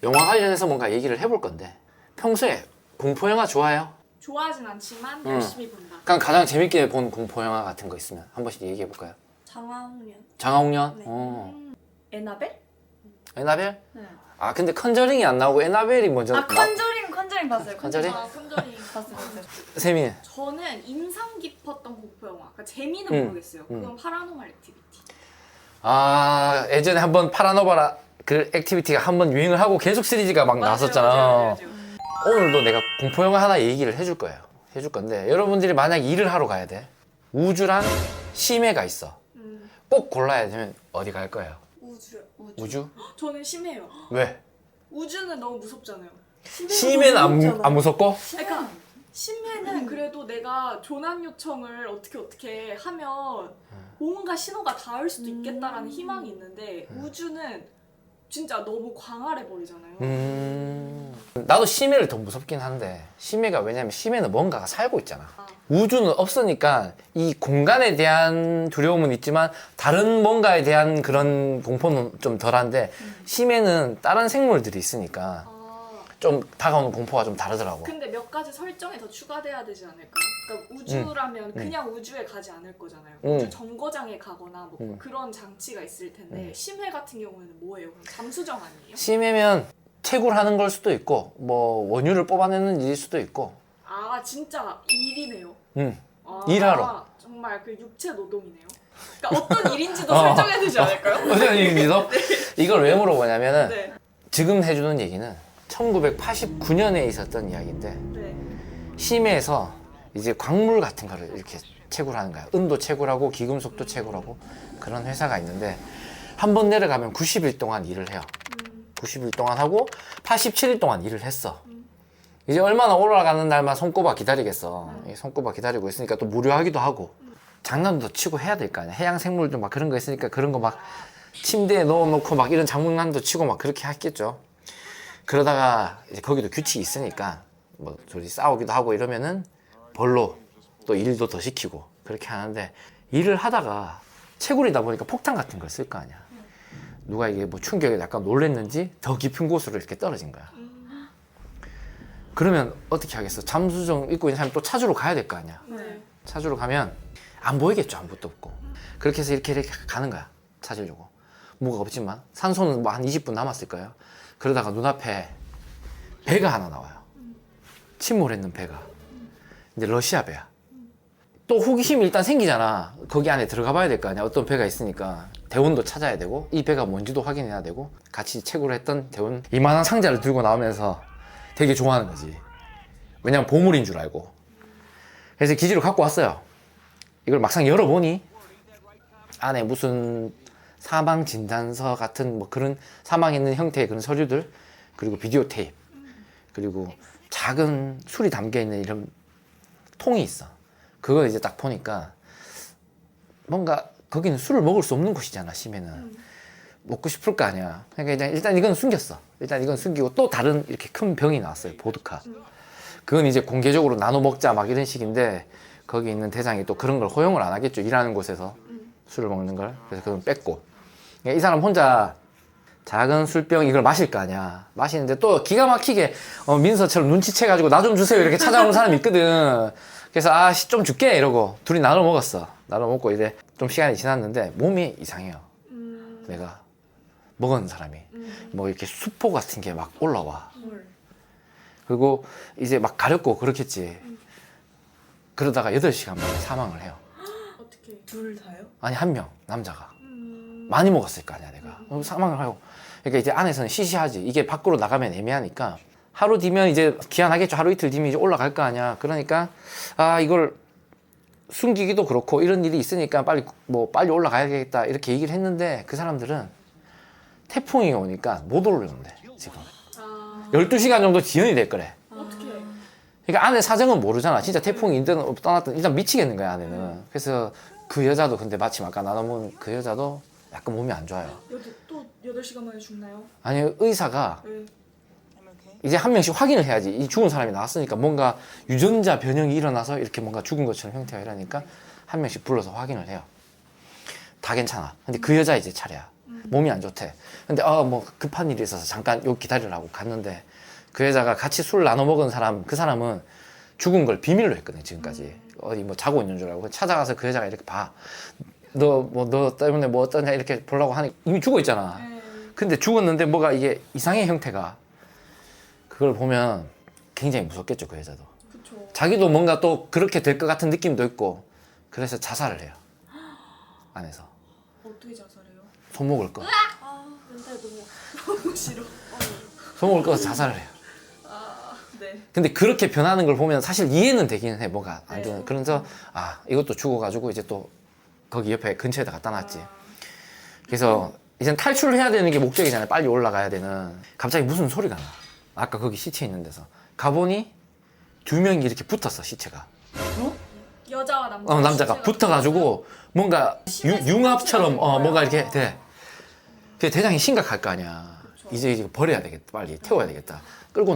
영화 관련해서 뭔가 얘기를 해볼 건데 평소에 공포 영화 좋아해요? 좋아하진 않지만 열심히 본다. 그러니까 가장 재밌게 본 공포 영화 같은 거 있으면 한 번씩 얘기해 볼까요? 장화홍련. 장화홍련? 네. 에나벨? 에나벨? 네. 아 근데 컨저링이 안 나오고 에나벨이 먼저 아 컨저링 봤어요. 컨저링? 컨저링. 봤어요. 세민 저는 인상 깊었던 공포 영화. 그러니까 재미는 모르겠어요. 그건 파라노멀 액티비티. 아 예전에 한번 파라노바라 그 액티비티가 한번 유행을 하고 계속 시리즈가 막 나왔었잖아. 맞아요. 오늘도 내가 공포 영화 하나 얘기를 해줄 거예요. 해줄 건데 여러분들이 만약 일을 하러 가야 돼. 우주랑 심해가 있어. 꼭 골라야 되면 어디 갈 거예요? 우주? 저는 심해요. 왜? 우주는 너무 무섭잖아요. 심해는 안 무섭고? 그러니까 심해는 그래도 내가 조난 요청을 어떻게 하면 뭔가 신호가 닿을 수도 있겠다라는 희망이 있는데 우주는 진짜 너무 광활해 버리잖아요. 나도 심해를 더 무섭긴 한데 심해가 왜냐면 심해는 뭔가가 살고 있잖아. 아. 우주는 없으니까 이 공간에 대한 두려움은 있지만 다른 뭔가에 대한 그런 공포는 좀 덜한데 심해는 다른 생물들이 있으니까 아, 좀 다가오는 공포가 좀 다르더라고. 근데 몇 가지 설정이 더 추가돼야 되지 않을까요? 그러니까 우주라면 그냥 우주에 가지 않을 거잖아요. 우주 정거장에 가거나 뭐 그런 장치가 있을 텐데 심해 같은 경우에는 뭐예요? 그럼 잠수정 아니에요? 심해면 채굴하는 걸 수도 있고 뭐 원유를 뽑아내는 일일 수도 있고. 아 진짜 일이네요. 아, 일하러. 정말 그 육체 노동이네요. 그러니까 어떤 일인지도 설정해야 되지 않을까요? 어떤 일이죠? 이걸 왜 물어보냐면은 네. 지금 해주는 얘기는 1989년에 있었던 이야기인데 네. 심해에서 이제 광물 같은 거를 이렇게 채굴하는 거야. 은도 채굴하고 기금속도 채굴하고 그런 회사가 있는데 한 번 내려가면 90일 동안 일을 해요. 90일 동안 하고 87일 동안 일을 했어. 이제 얼마나 올라가는 날만 손꼽아 기다리겠어. 손꼽아 기다리고 있으니까 또 무료하기도 하고 장난도 치고 해야 될 거 아니야. 해양 생물도 막 그런 거 있으니까 그런 거 막 침대에 넣어놓고 막 이런 장난도 치고 막 그렇게 했겠죠. 그러다가 이제 거기도 규칙이 있으니까 뭐 둘이 싸우기도 하고 이러면은 벌로 또 일도 더 시키고 그렇게 하는데 일을 하다가 채굴이다 보니까 폭탄 같은 걸 쓸 거 아니야. 누가 이게 뭐 충격에 약간 놀랬는지 더 깊은 곳으로 이렇게 떨어진 거야. 그러면 어떻게 하겠어? 잠수정 입고 있는 사람이 또 찾으러 가야 될 거 아니야. 네. 찾으러 가면 안 보이겠죠. 아무것도 없고. 그렇게 해서 이렇게 가는 거야. 찾으려고. 뭐가 없지만 산소는 뭐 한 20분 남았을 거예요. 그러다가 눈앞에 배가 하나 나와요. 침몰했는 배가. 근데 러시아 배야. 또 호기심이 일단 생기잖아. 거기 안에 들어가 봐야 될 거 아니야. 어떤 배가 있으니까 대원도 찾아야 되고 이 배가 뭔지도 확인해야 되고 같이 채굴을 했던 대원 이만한 상자를 들고 나오면서 되게 좋아하는 거지. 왜냐면 보물인 줄 알고. 그래서 기지로 갖고 왔어요. 이걸 막상 열어보니 안에 무슨 사망 진단서 같은 뭐 그런 사망에 있는 형태의 그런 서류들 그리고 비디오 테이프 그리고 작은 술이 담겨 있는 이런 통이 있어. 그걸 이제 딱 보니까 뭔가 거기는 술을 먹을 수 없는 곳이잖아. 심해는 먹고 싶을 거 아니야. 그러니까 일단 이건 숨겼어. 일단 이건 숨기고 또 다른 이렇게 큰 병이 나왔어요. 보드카. 그건 이제 공개적으로 나눠 먹자 막 이런 식인데 거기 있는 대장이 또 그런 걸 허용을 안 하겠죠. 일하는 곳에서 술을 먹는 걸. 그래서 그건 뺐고. 그러니까 이 사람 혼자 작은 술병 이걸 마실 거 아니야. 마시는데 또 기가 막히게 민서처럼 눈치채가지고 나 좀 주세요 이렇게 찾아오는 사람이 있거든. 그래서 아 좀 줄게 이러고 둘이 나눠 먹었어. 나눠 먹고 이제 좀 시간이 지났는데 몸이 이상해요. 내가 먹은 사람이 뭐 이렇게 수포 같은 게 막 올라와. 그리고 이제 막 가렵고 그렇겠지. 그러다가 8시간 만에 사망을 해요. 어떻게? 둘 다요? 아니 한 명 남자가 많이 먹었을 거 아니야 내가. 사망을 하고 그러니까 이제 안에서는 시시하지. 이게 밖으로 나가면 애매하니까 하루 뒤면 이제 기한하겠죠. 하루 이틀 뒤면 이제 올라갈 거 아니야. 그러니까 아 이걸 숨기기도 그렇고 이런 일이 있으니까 빨리 올라가야겠다 이렇게 얘기를 했는데 그 사람들은 태풍이 오니까 못 올라온대 지금. 12시간 정도 지연이 될 거래. 어떻게? 그러니까 안에 사정은 모르잖아. 진짜 태풍이 있든 떠났든 일단 미치겠는 거야 안에는. 그래서 그 여자도 근데 마침 아까 나눠본 그 여자도 약간 몸이 안 좋아요. 또 8시간 만에 죽나요? 아니 의사가 네. 이제 한 명씩 확인을 해야지. 이 죽은 사람이 나왔으니까 뭔가 유전자 변형이 일어나서 이렇게 뭔가 죽은 것처럼 형태가 이러니까 한 명씩 불러서 확인을 해요. 다 괜찮아. 근데 그 여자 이제 차례야. 몸이 안 좋대. 근데 뭐 급한 일이 있어서 잠깐 요 기다리라고 갔는데 그 여자가 같이 술 나눠 먹은 사람, 그 사람은 죽은 걸 비밀로 했거든 지금까지. 어디 뭐 자고 있는 줄 알고 찾아가서 그 여자가 이렇게 봐. 너 때문에 뭐 어떠냐 이렇게 보려고 하니 이미 죽어 있잖아. 근데 죽었는데 뭐가 이게 이상의 형태가, 그걸 보면 굉장히 무섭겠죠 그 여자도. 그쵸. 자기도 뭔가 또 그렇게 될 것 같은 느낌도 있고, 그래서 자살을 해요 안에서. 어떻게 자살해요? 손목을 꺼. 아 멘탈 너무. 너무 싫어. 손목을 꺼서 자살을 해요. 네. 근데 그렇게 변하는 걸 보면 사실 이해는 되기는 해, 뭐가 안 네. 되는. 그래서 이것도 죽어가지고 이제 또 거기 옆에 근처에다 갖다 놨지. 그래서 이젠 탈출을 해야 되는 게 목적이잖아요. 빨리 올라가야 되는. 갑자기 무슨 소리가 나. 아까 거기 시체 있는 데서 가보니 2명이 이렇게 붙었어, 시체가. 여자와 남자. 남자가 붙어가지고 뭔가 융합처럼 뭔가 이렇게 돼. 그 대장이 심각할 거 아니야. 그쵸. 이제 버려야 되겠다, 빨리 태워야 되겠다. 끌고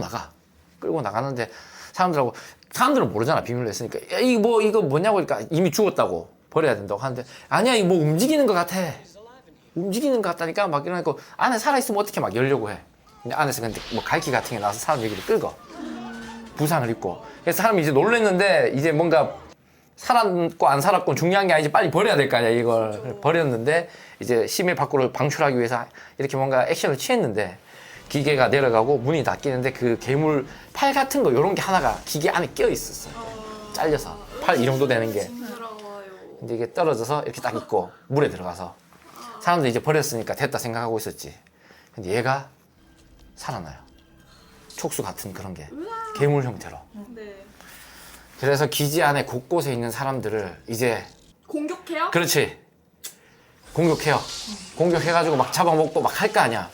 나가는데 사람들은 모르잖아, 비밀로 했으니까. 야, 이거 뭐냐고. 그러니까 이미 죽었다고, 버려야 된다고 하는데, 아니야, 이거 뭐 움직이는 것 같아. 움직이는 것 같다니까. 막 이러니까 안에 살아있으면 어떻게 막 열려고 해. 근데 안에서 근데 뭐 갈기 같은 게 나와서 사람 얘기를 끌고 부상을 입고. 그래서 사람이 이제 놀랬는데, 이제 뭔가 살았고 안 살았고 중요한 게 아니지, 빨리 버려야 될 거 아니야 이걸. 그렇죠. 버렸는데 이제 심해 밖으로 방출하기 위해서 이렇게 뭔가 액션을 취했는데, 기계가 내려가고 문이 닫히는데 그 괴물 팔 같은 거 이런 게 하나가 기계 안에 끼어 있었어. 잘려서 팔 이 정도 되는 게. 징그러워요. 근데 이게 떨어져서 이렇게 딱 있고 물에 들어가서 사람들이 이제 버렸으니까 됐다 생각하고 있었지. 근데 얘가 살아나요. 촉수 같은 그런 게 괴물 형태로. 네. 그래서 기지 안에 곳곳에 있는 사람들을 이제, 공격해요? 그렇지, 공격해요. 공격해가지고 막 잡아먹고 막 할 거 아니야.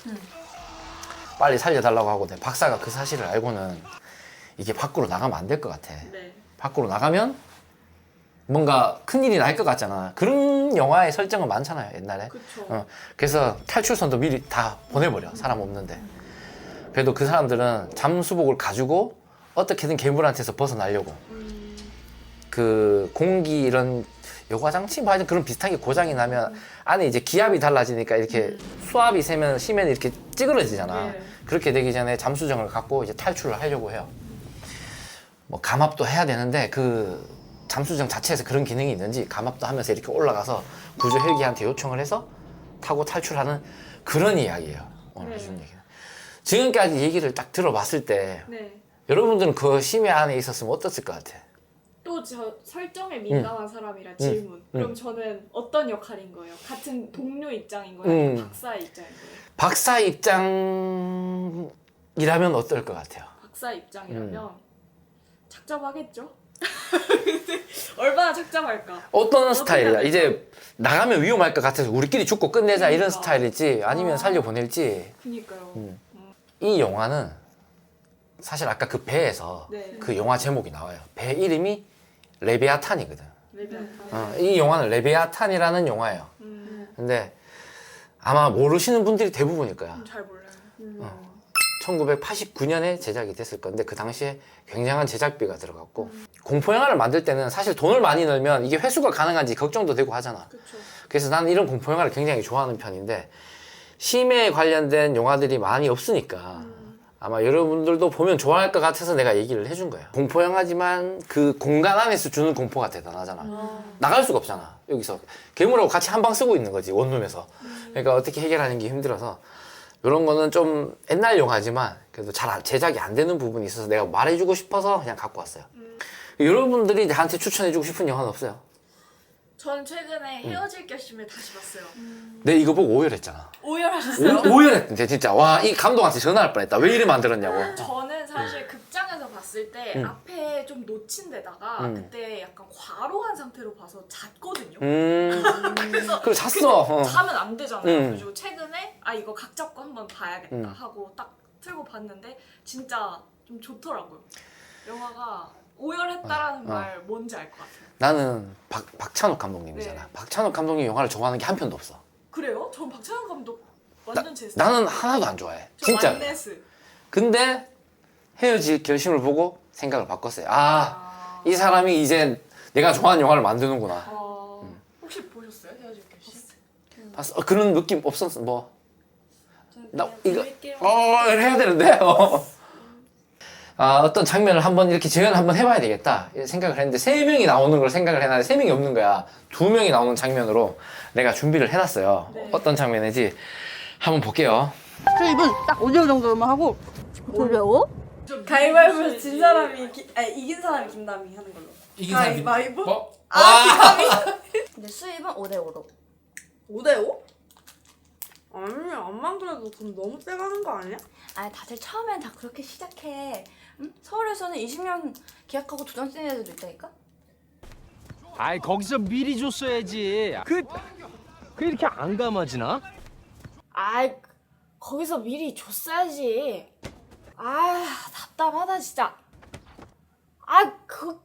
빨리 살려달라고 하고. 박사가 그 사실을 알고는 이게 밖으로 나가면 안 될 것 같아. 네. 밖으로 나가면 뭔가 큰일이 날 것 같잖아. 그런 영화의 설정은 많잖아요 옛날에. 그쵸. 그래서 탈출선도 미리 다 보내버려, 사람 없는데. 그래도 그 사람들은 잠수복을 가지고 어떻게든 괴물한테서 벗어나려고. 그 공기 이런 요과장치 뭐 하여튼 그런 비슷한 게 고장이 나면 안에 이제 기압이 달라지니까 이렇게 수압이 심면 이렇게 찌그러지잖아. 네. 그렇게 되기 전에 잠수정을 갖고 이제 탈출을 하려고 해요. 뭐 감압도 해야 되는데 그 잠수정 자체에서 그런 기능이 있는지 감압도 하면서 이렇게 올라가서 구조 헬기한테 요청을 해서 타고 탈출하는 그런 이야기예요, 오늘 네. 해준 얘기는. 지금까지 얘기를 딱 들어봤을 때 네. 여러분들은 그 심해 안에 있었으면 어땠을 것 같아? 또 저 설정에 민감한 사람이라 질문. 그럼 저는 어떤 역할인 거예요? 같은 동료 입장인 거예요? 아니면 박사의 입장인 거예요? 박사 입장이라면 어떨 것 같아요? 박사 입장이라면 착잡하겠죠? 근데 얼마나 착잡할까? 어떤 스타일이야? 해야 이제 나가면 위험할 것 같아서 우리끼리 죽고 끝내자 이런 그러니까. 스타일일지, 아니면 살려보낼지. 그니까요. 이 영화는 사실 아까 그 배에서 네. 그 영화 제목이 나와요. 배 이름이 레비아탄이거든. 레벨. 이 영화는 레비아탄이라는 영화예요. 근데 아마 모르시는 분들이 대부분일 거야. 잘 몰라요. 1989년에 제작이 됐을 건데 그 당시에 굉장한 제작비가 들어갔고, 공포 영화를 만들 때는 사실 돈을 많이 넣으면 이게 회수가 가능한지 걱정도 되고 하잖아. 그쵸. 그래서 나는 이런 공포 영화를 굉장히 좋아하는 편인데, 심해에 관련된 영화들이 많이 없으니까 아마 여러분들도 보면 좋아할 것 같아서 내가 얘기를 해준 거야. 공포 영화지만 그 공간 안에서 주는 공포가 대단하잖아. 나갈 수가 없잖아. 여기서 괴물하고 같이 한 방 쓰고 있는 거지, 원룸에서. 그러니까 어떻게 해결하는 게 힘들어서 이런 거는 좀 옛날 영화지만 그래도 잘 제작이 안 되는 부분이 있어서 내가 말해주고 싶어서 그냥 갖고 왔어요. 여러분들이 나한테 추천해주고 싶은 영화는 없어요? 전 최근에 헤어질 결심을 다시 봤어요. 내 이거 보고 오열했잖아. 오열하셨어요? 오열했는데 진짜. 와, 이 감독한테 전화할 뻔했다. 왜 이래 만들었냐고. 저는 사실 극장에서 봤을 때 앞에 좀 놓친 데다가 그때 약간 과로한 상태로 봐서 잤거든요. 그래서 그래 잤어. 자면 안 되잖아요. 그리고 최근에 이거 각 잡고 한번 봐야겠다 하고 딱 틀고 봤는데 진짜 좀 좋더라고요. 영화가 오열했다라는 말 뭔지 알 것 같아요. 나는 박찬욱 감독님이잖아. 네. 박찬욱 감독님 영화를 좋아하는 게 한 편도 없어. 그래요? 전 박찬욱 감독 완전 제 스타일. 나는 하나도 안 좋아해. 저 진짜. 완네스. 근데 헤어질 결심을 보고 생각을 바꿨어요. 이 사람이 이제 내가 좋아하는 영화를 만드는구나. 혹시 보셨어요? 헤어질 결심? 그런 느낌 없었어 뭐. 나 이거 드릴게요. 해야 되는데. 어떤 장면을 한번 이렇게 재현을 한번 해봐야 되겠다 이렇게 생각을 했는데 3명이 나오는 걸 생각을 해놨는데 3명이 없는 거야. 2명이 나오는 장면으로 내가 준비를 해놨어요. 네. 어떤 장면인지 한번 볼게요. 수입은 딱 5점 정도만 하고 보려고? 가위바위보 진 사람이 이긴 사람이 김다미 하는 걸로. 이긴 가위바위보? 뭐? 근데 수입은 5대5로. 5대5? 아니 안만 그래도 그럼 너무 세가는 거 아니야? 아니 다들 처음엔 다 그렇게 시작해. 응? 서울에서는 20년 계약하고 도장 떼는 애들도 있다니까? 아이 거기서 미리 줬어야지. 그 이렇게 안 감아지나? 아이 거기서 미리 줬어야지. 아 답답하다 진짜.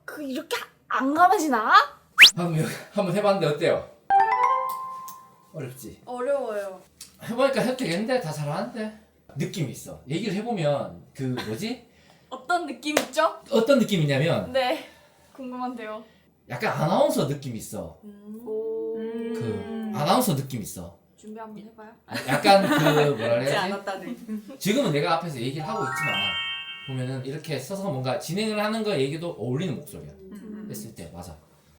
그 이렇게 안 감아지나? 한번 해봤는데 어때요? 어렵지? 어려워요. 해보니까 해도 되겠는데 다 잘하는데 느낌이 있어. 얘기를 해보면 그 뭐지? 어떤 느낌 있죠? 어떤 느낌이냐면 네. 궁금한데요. 약간 아나운서 느낌이 있어. 오. 그 아나운서 느낌 있어. 준비 한번 해봐요. 약간 그 뭐라 하지 해야지? 않았다네. 지금은 내가 앞에서 얘기를 하고 있지만 보면은 이렇게 서서 뭔가 진행을 하는 거 얘기도 어울리는 목소리야. 했을 때 맞아.